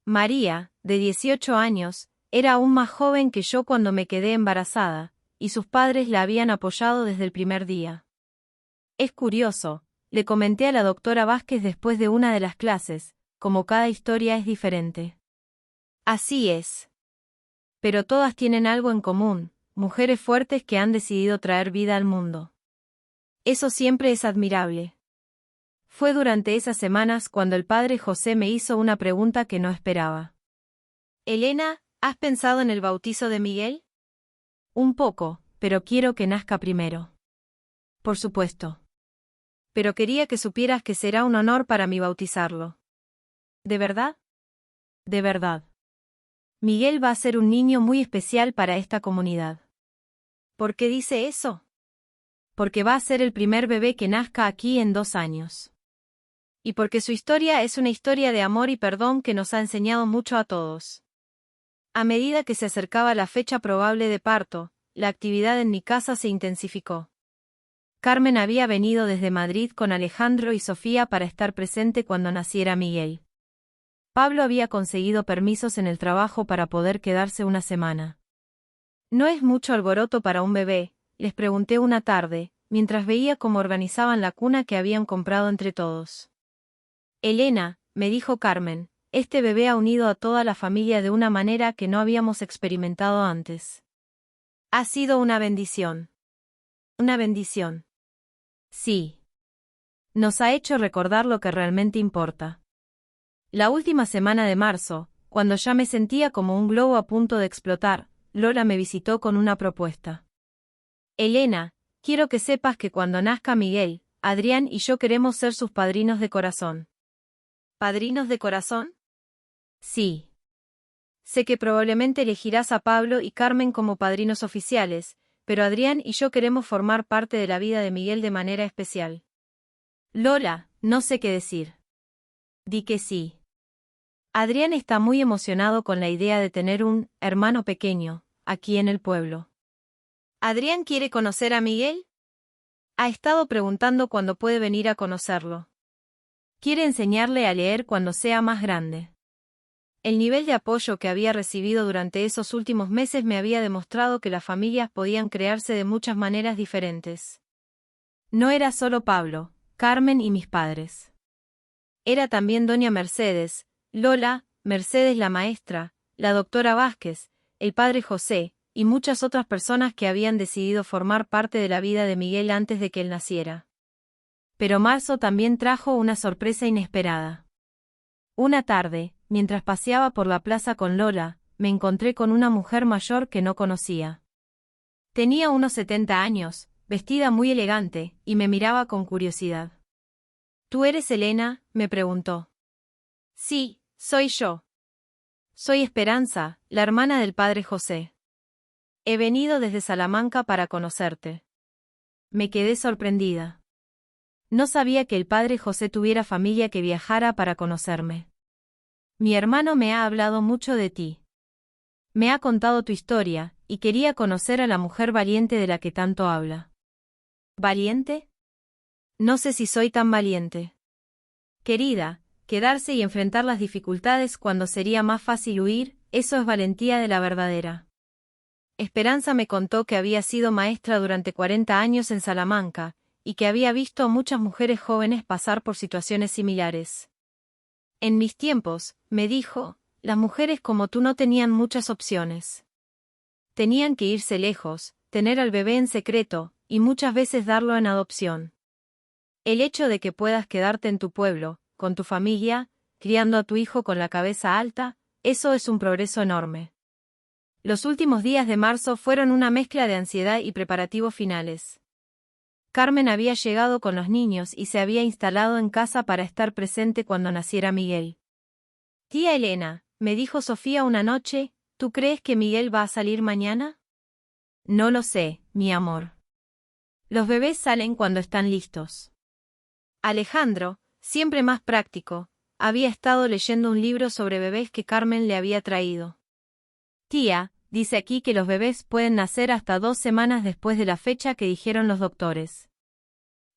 María, de 18 años, era aún más joven que yo cuando me quedé embarazada, y sus padres la habían apoyado desde el primer día. Es curioso, le comenté a la doctora Vázquez después de una de las clases, como cada historia es diferente. Así es. Pero todas tienen algo en común, mujeres fuertes que han decidido traer vida al mundo. Eso siempre es admirable. Fue durante esas semanas cuando el padre José me hizo una pregunta que no esperaba. Elena, ¿has pensado en el bautizo de Miguel? Un poco, pero quiero que nazca primero. Por supuesto. Pero quería que supieras que será un honor para mí bautizarlo. ¿De verdad? De verdad. Miguel va a ser un niño muy especial para esta comunidad. ¿Por qué dice eso? Porque va a ser el primer bebé que nazca aquí en 2 años. Y porque su historia es una historia de amor y perdón que nos ha enseñado mucho a todos. A medida que se acercaba la fecha probable de parto, la actividad en mi casa se intensificó. Carmen había venido desde Madrid con Alejandro y Sofía para estar presente cuando naciera Miguel. Pablo había conseguido permisos en el trabajo para poder quedarse una semana. ¿No es mucho alboroto para un bebé?, les pregunté una tarde, mientras veía cómo organizaban la cuna que habían comprado entre todos. Elena, me dijo Carmen, este bebé ha unido a toda la familia de una manera que no habíamos experimentado antes. Ha sido una bendición. Una bendición. Sí. Nos ha hecho recordar lo que realmente importa. La última semana de marzo, cuando ya me sentía como un globo a punto de explotar, Lola me visitó con una propuesta. Elena, quiero que sepas que cuando nazca Miguel, Adrián y yo queremos ser sus padrinos de corazón. ¿Padrinos de corazón? Sí. Sé que probablemente elegirás a Pablo y Carmen como padrinos oficiales, pero Adrián y yo queremos formar parte de la vida de Miguel de manera especial. Lola, no sé qué decir. Di que sí. Adrián está muy emocionado con la idea de tener un hermano pequeño, aquí en el pueblo. ¿Adrián quiere conocer a Miguel? Ha estado preguntando cuándo puede venir a conocerlo. Quiere enseñarle a leer cuando sea más grande. El nivel de apoyo que había recibido durante esos últimos meses me había demostrado que las familias podían crearse de muchas maneras diferentes. No era solo Pablo, Carmen y mis padres. Era también doña Mercedes, Lola, Mercedes la maestra, la doctora Vázquez, el padre José, y muchas otras personas que habían decidido formar parte de la vida de Miguel antes de que él naciera. Pero marzo también trajo una sorpresa inesperada. Una tarde, mientras paseaba por la plaza con Lola, me encontré con una mujer mayor que no conocía. Tenía unos 70 años, vestida muy elegante, y me miraba con curiosidad. ¿Tú eres Elena?, me preguntó. Sí, soy yo. Soy Esperanza, la hermana del padre José. He venido desde Salamanca para conocerte. Me quedé sorprendida. No sabía que el padre José tuviera familia que viajara para conocerme. Mi hermano me ha hablado mucho de ti. Me ha contado tu historia, y quería conocer a la mujer valiente de la que tanto habla. ¿Valiente? No sé si soy tan valiente. Querida, quedarse y enfrentar las dificultades cuando sería más fácil huir, eso es valentía de la verdadera. Esperanza me contó que había sido maestra durante 40 años en Salamanca, y que había visto a muchas mujeres jóvenes pasar por situaciones similares. En mis tiempos, me dijo, las mujeres como tú no tenían muchas opciones. Tenían que irse lejos, tener al bebé en secreto, y muchas veces darlo en adopción. El hecho de que puedas quedarte en tu pueblo, con tu familia, criando a tu hijo con la cabeza alta, eso es un progreso enorme. Los últimos días de marzo fueron una mezcla de ansiedad y preparativos finales. Carmen había llegado con los niños y se había instalado en casa para estar presente cuando naciera Miguel. Tía Elena, me dijo Sofía una noche, ¿tú crees que Miguel va a salir mañana? No lo sé, mi amor. Los bebés salen cuando están listos. Alejandro, siempre más práctico, había estado leyendo un libro sobre bebés que Carmen le había traído. Tía, dice aquí que los bebés pueden nacer hasta 2 semanas después de la fecha que dijeron los doctores.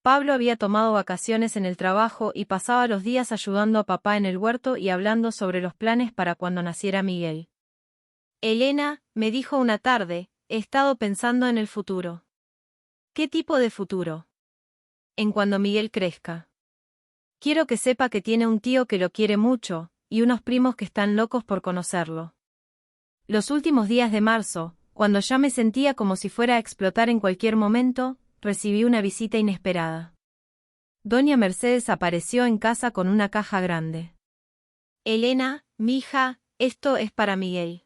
Pablo había tomado vacaciones en el trabajo y pasaba los días ayudando a papá en el huerto y hablando sobre los planes para cuando naciera Miguel. Elena, me dijo una tarde, he estado pensando en el futuro. ¿Qué tipo de futuro? En cuando Miguel crezca. Quiero que sepa que tiene un tío que lo quiere mucho, y unos primos que están locos por conocerlo. Los últimos días de marzo, cuando ya me sentía como si fuera a explotar en cualquier momento, recibí una visita inesperada. Doña Mercedes apareció en casa con una caja grande. Elena, mija, esto es para Miguel.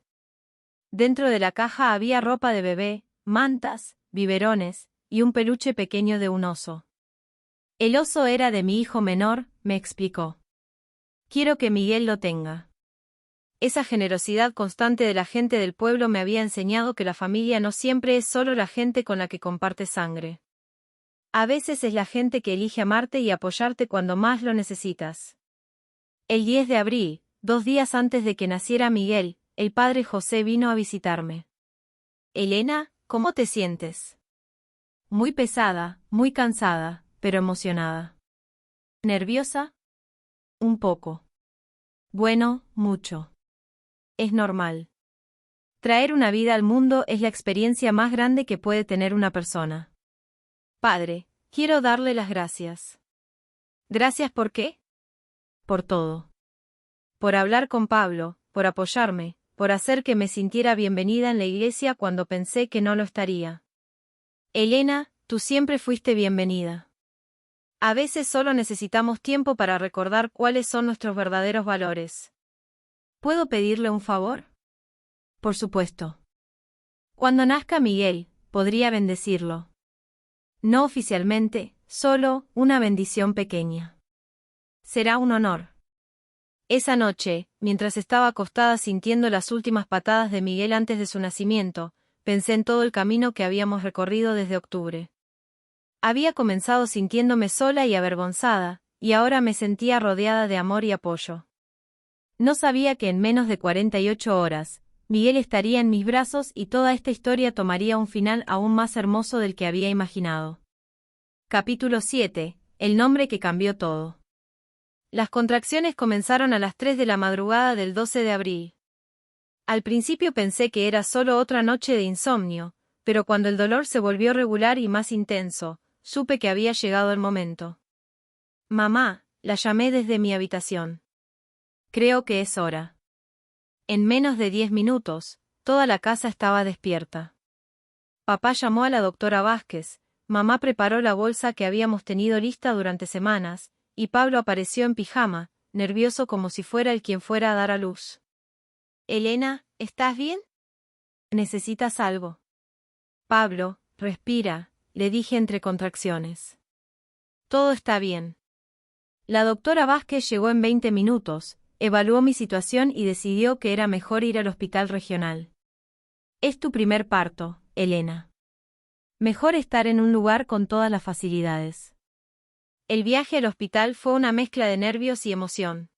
Dentro de la caja había ropa de bebé, mantas, biberones, y un peluche pequeño de un oso. El oso era de mi hijo menor, me explicó. Quiero que Miguel lo tenga. Esa generosidad constante de la gente del pueblo me había enseñado que la familia no siempre es solo la gente con la que comparte sangre. A veces es la gente que elige amarte y apoyarte cuando más lo necesitas. El 10 de abril, 2 días antes de que naciera Miguel, el padre José vino a visitarme. Elena, ¿cómo te sientes? Muy pesada, muy cansada, pero emocionada. ¿Nerviosa? Un poco. Bueno, mucho. Es normal. Traer una vida al mundo es la experiencia más grande que puede tener una persona. Padre, quiero darle las gracias. ¿Gracias por qué? Por todo. Por hablar con Pablo, por apoyarme, por hacer que me sintiera bienvenida en la iglesia cuando pensé que no lo estaría. Elena, tú siempre fuiste bienvenida. A veces solo necesitamos tiempo para recordar cuáles son nuestros verdaderos valores. ¿Puedo pedirle un favor? Por supuesto. Cuando nazca Miguel, podría bendecirlo. No oficialmente, solo una bendición pequeña. Será un honor. Esa noche, mientras estaba acostada sintiendo las últimas patadas de Miguel antes de su nacimiento, pensé en todo el camino que habíamos recorrido desde octubre. Había comenzado sintiéndome sola y avergonzada, y ahora me sentía rodeada de amor y apoyo. No sabía que en menos de 48 horas, Miguel estaría en mis brazos y toda esta historia tomaría un final aún más hermoso del que había imaginado. Capítulo 7. El nombre que cambió todo. Las contracciones comenzaron a las 3 de la madrugada del 12 de abril. Al principio pensé que era solo otra noche de insomnio, pero cuando el dolor se volvió regular y más intenso, supe que había llegado el momento. Mamá, la llamé desde mi habitación. Creo que es hora. En menos de 10 minutos, toda la casa estaba despierta. Papá llamó a la doctora Vázquez, mamá preparó la bolsa que habíamos tenido lista durante semanas, y Pablo apareció en pijama, nervioso como si fuera el quien fuera a dar a luz. Elena, ¿estás bien? ¿Necesitas algo? Pablo, respira, le dije entre contracciones. Todo está bien. La doctora Vázquez llegó en 20 minutos, evaluó mi situación y decidió que era mejor ir al hospital regional. Es tu primer parto, Elena. Mejor estar en un lugar con todas las facilidades. El viaje al hospital fue una mezcla de nervios y emoción.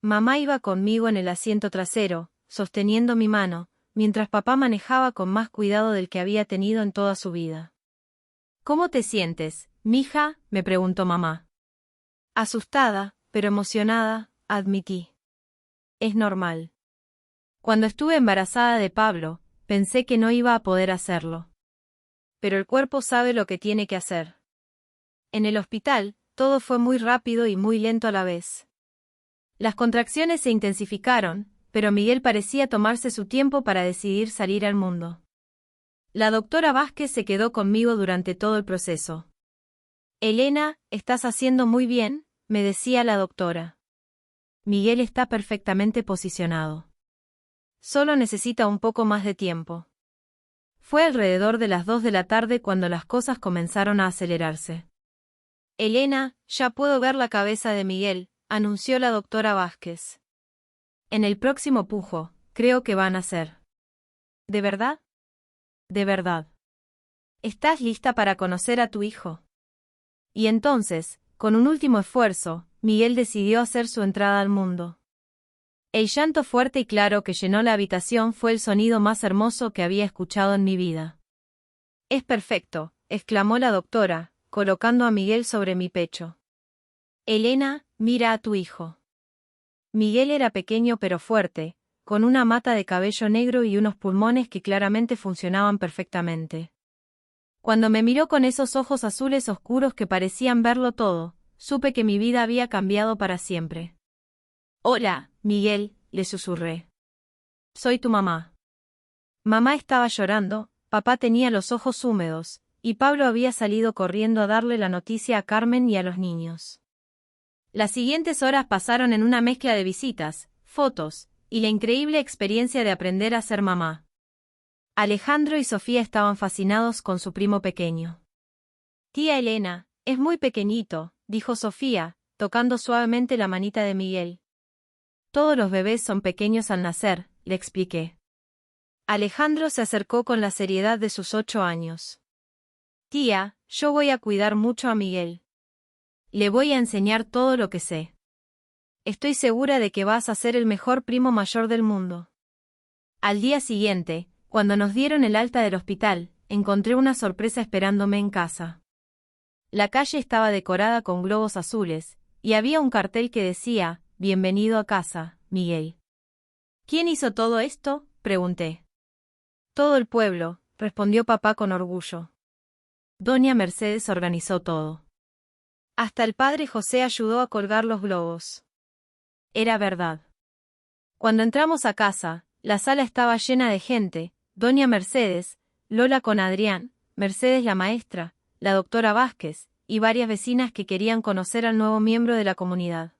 Mamá iba conmigo en el asiento trasero, sosteniendo mi mano, mientras papá manejaba con más cuidado del que había tenido en toda su vida. ¿Cómo te sientes, mija?, me preguntó mamá. Asustada, pero emocionada, admití. Es normal. Cuando estuve embarazada de Pablo, pensé que no iba a poder hacerlo. Pero el cuerpo sabe lo que tiene que hacer. En el hospital, todo fue muy rápido y muy lento a la vez. Las contracciones se intensificaron, pero Miguel parecía tomarse su tiempo para decidir salir al mundo. La doctora Vázquez se quedó conmigo durante todo el proceso. Elena, estás haciendo muy bien, me decía la doctora. Miguel está perfectamente posicionado. Solo necesita un poco más de tiempo. Fue alrededor de las 2 de la tarde cuando las cosas comenzaron a acelerarse. Elena, ya puedo ver la cabeza de Miguel, anunció la doctora Vázquez. En el próximo pujo, creo que van a ser. ¿De verdad? De verdad. ¿Estás lista para conocer a tu hijo? Y entonces, con un último esfuerzo, Miguel decidió hacer su entrada al mundo. El llanto fuerte y claro que llenó la habitación fue el sonido más hermoso que había escuchado en mi vida. «Es perfecto», exclamó la doctora, colocando a Miguel sobre mi pecho. «Elena, mira a tu hijo». Miguel era pequeño pero fuerte, con una mata de cabello negro y unos pulmones que claramente funcionaban perfectamente. Cuando me miró con esos ojos azules oscuros que parecían verlo todo, supe que mi vida había cambiado para siempre. «Hola, Miguel», le susurré. «Soy tu mamá». Mamá estaba llorando, papá tenía los ojos húmedos, y Pablo había salido corriendo a darle la noticia a Carmen y a los niños. Las siguientes horas pasaron en una mezcla de visitas, fotos, y la increíble experiencia de aprender a ser mamá. Alejandro y Sofía estaban fascinados con su primo pequeño. «Tía Elena, es muy pequeñito», dijo Sofía, tocando suavemente la manita de Miguel. «Todos los bebés son pequeños al nacer», le expliqué. Alejandro se acercó con la seriedad de sus 8 años. «Tía, yo voy a cuidar mucho a Miguel. Le voy a enseñar todo lo que sé. Estoy segura de que vas a ser el mejor primo mayor del mundo». Al día siguiente, cuando nos dieron el alta del hospital, encontré una sorpresa esperándome en casa. La calle estaba decorada con globos azules, y había un cartel que decía, «Bienvenido a casa, Miguel». «¿Quién hizo todo esto?», pregunté. «Todo el pueblo», respondió papá con orgullo. Doña Mercedes organizó todo. Hasta el padre José ayudó a colgar los globos. Era verdad. Cuando entramos a casa, la sala estaba llena de gente, Doña Mercedes, Lola con Adrián, Mercedes la maestra, la doctora Vázquez, y varias vecinas que querían conocer al nuevo miembro de la comunidad.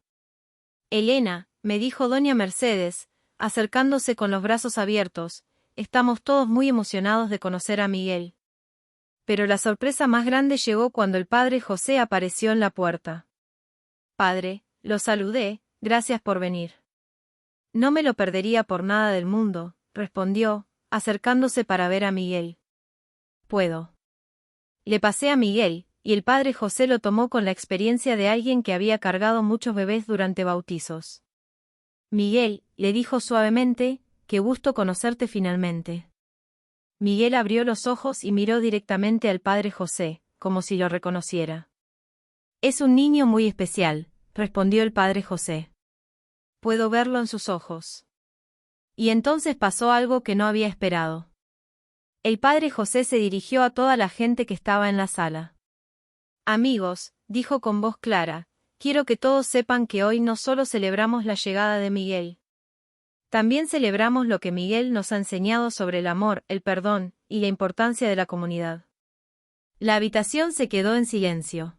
«Elena», me dijo Doña Mercedes, acercándose con los brazos abiertos, «estamos todos muy emocionados de conocer a Miguel». Pero la sorpresa más grande llegó cuando el padre José apareció en la puerta. «Padre», lo saludé, «gracias por venir». «No me lo perdería por nada del mundo», respondió, acercándose para ver a Miguel. «Puedo». Le pasé a Miguel, y el padre José lo tomó con la experiencia de alguien que había cargado muchos bebés durante bautizos. «Miguel», le dijo suavemente, «qué gusto conocerte finalmente». Miguel abrió los ojos y miró directamente al padre José, como si lo reconociera. «Es un niño muy especial», respondió el padre José. «Puedo verlo en sus ojos». Y entonces pasó algo que no había esperado. El padre José se dirigió a toda la gente que estaba en la sala. «Amigos», dijo con voz clara, «quiero que todos sepan que hoy no solo celebramos la llegada de Miguel. También celebramos lo que Miguel nos ha enseñado sobre el amor, el perdón, y la importancia de la comunidad». La habitación se quedó en silencio.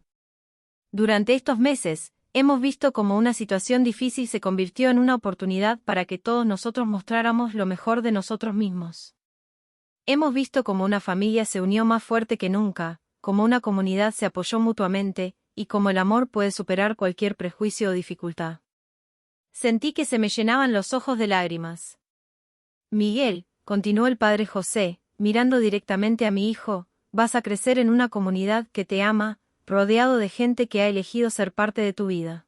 Durante estos meses, hemos visto cómo una situación difícil se convirtió en una oportunidad para que todos nosotros mostráramos lo mejor de nosotros mismos. Hemos visto cómo una familia se unió más fuerte que nunca, cómo una comunidad se apoyó mutuamente, y cómo el amor puede superar cualquier prejuicio o dificultad. Sentí que se me llenaban los ojos de lágrimas. «Miguel», continuó el padre José, mirando directamente a mi hijo, «vas a crecer en una comunidad que te ama, rodeado de gente que ha elegido ser parte de tu vida.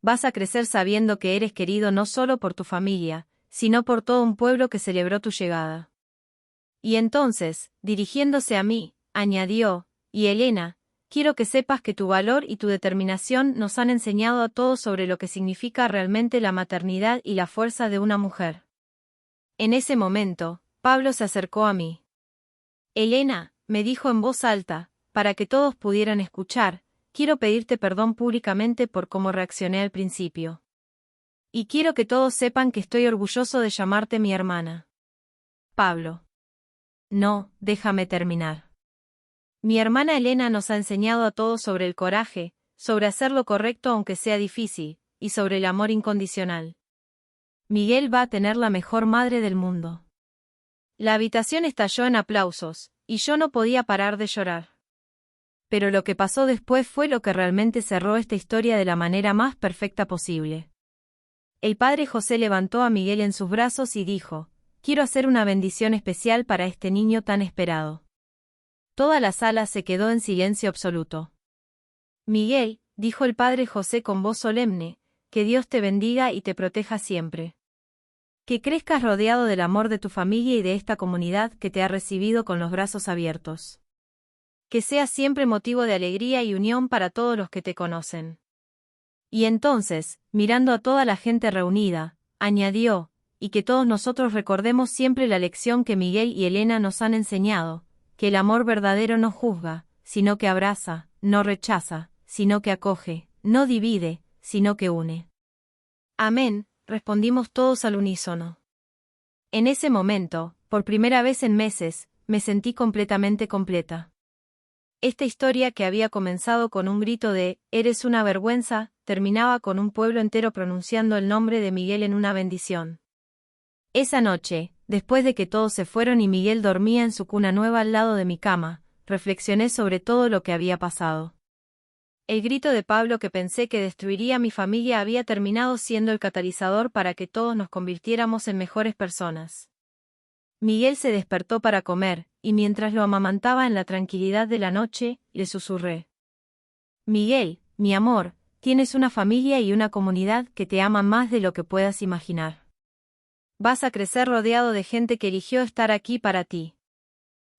Vas a crecer sabiendo que eres querido no solo por tu familia, sino por todo un pueblo que celebró tu llegada». Y entonces, dirigiéndose a mí, añadió, «Y Elena, quiero que sepas que tu valor y tu determinación nos han enseñado a todos sobre lo que significa realmente la maternidad y la fuerza de una mujer». En ese momento, Pablo se acercó a mí. «Elena», me dijo en voz alta, para que todos pudieran escuchar, «quiero pedirte perdón públicamente por cómo reaccioné al principio. Y quiero que todos sepan que estoy orgulloso de llamarte mi hermana». Pablo. «No, déjame terminar. Mi hermana Elena nos ha enseñado a todos sobre el coraje, sobre hacer lo correcto aunque sea difícil, y sobre el amor incondicional. Miguel va a tener la mejor madre del mundo». La habitación estalló en aplausos, y yo no podía parar de llorar. Pero lo que pasó después fue lo que realmente cerró esta historia de la manera más perfecta posible. El padre José levantó a Miguel en sus brazos y dijo, «Quiero hacer una bendición especial para este niño tan esperado». Toda la sala se quedó en silencio absoluto. «Miguel», dijo el padre José con voz solemne, que Dios te bendiga y te proteja siempre. Que crezcas rodeado del amor de tu familia y de esta comunidad que te ha recibido con los brazos abiertos. Que seas siempre motivo de alegría y unión para todos los que te conocen. Y entonces, mirando a toda la gente reunida, añadió, y que todos nosotros recordemos siempre la lección que Miguel y Elena nos han enseñado, que el amor verdadero no juzga, sino que abraza, no rechaza, sino que acoge, no divide, sino que une. Amén, respondimos todos al unísono. En ese momento, por primera vez en meses, me sentí completamente completa. Esta historia que había comenzado con un grito de «Eres una vergüenza», terminaba con un pueblo entero pronunciando el nombre de Miguel en una bendición. Esa noche, después de que todos se fueron y Miguel dormía en su cuna nueva al lado de mi cama, reflexioné sobre todo lo que había pasado. El grito de Pablo que pensé que destruiría a mi familia había terminado siendo el catalizador para que todos nos convirtiéramos en mejores personas. Miguel se despertó para comer, y mientras lo amamantaba en la tranquilidad de la noche, le susurré. Miguel, mi amor, tienes una familia y una comunidad que te aman más de lo que puedas imaginar. Vas a crecer rodeado de gente que eligió estar aquí para ti.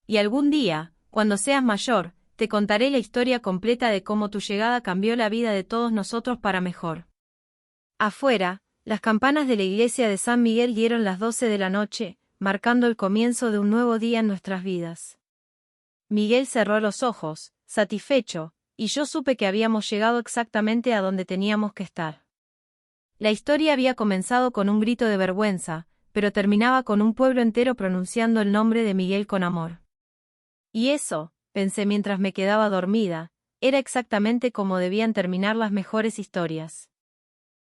Y algún día, cuando seas mayor, te contaré la historia completa de cómo tu llegada cambió la vida de todos nosotros para mejor. Afuera, las campanas de la iglesia de San Miguel dieron las 12 de la noche, marcando el comienzo de un nuevo día en nuestras vidas. Miguel cerró los ojos, satisfecho, y yo supe que habíamos llegado exactamente a donde teníamos que estar. La historia había comenzado con un grito de vergüenza, pero terminaba con un pueblo entero pronunciando el nombre de Miguel con amor. Y eso, pensé mientras me quedaba dormida, era exactamente como debían terminar las mejores historias.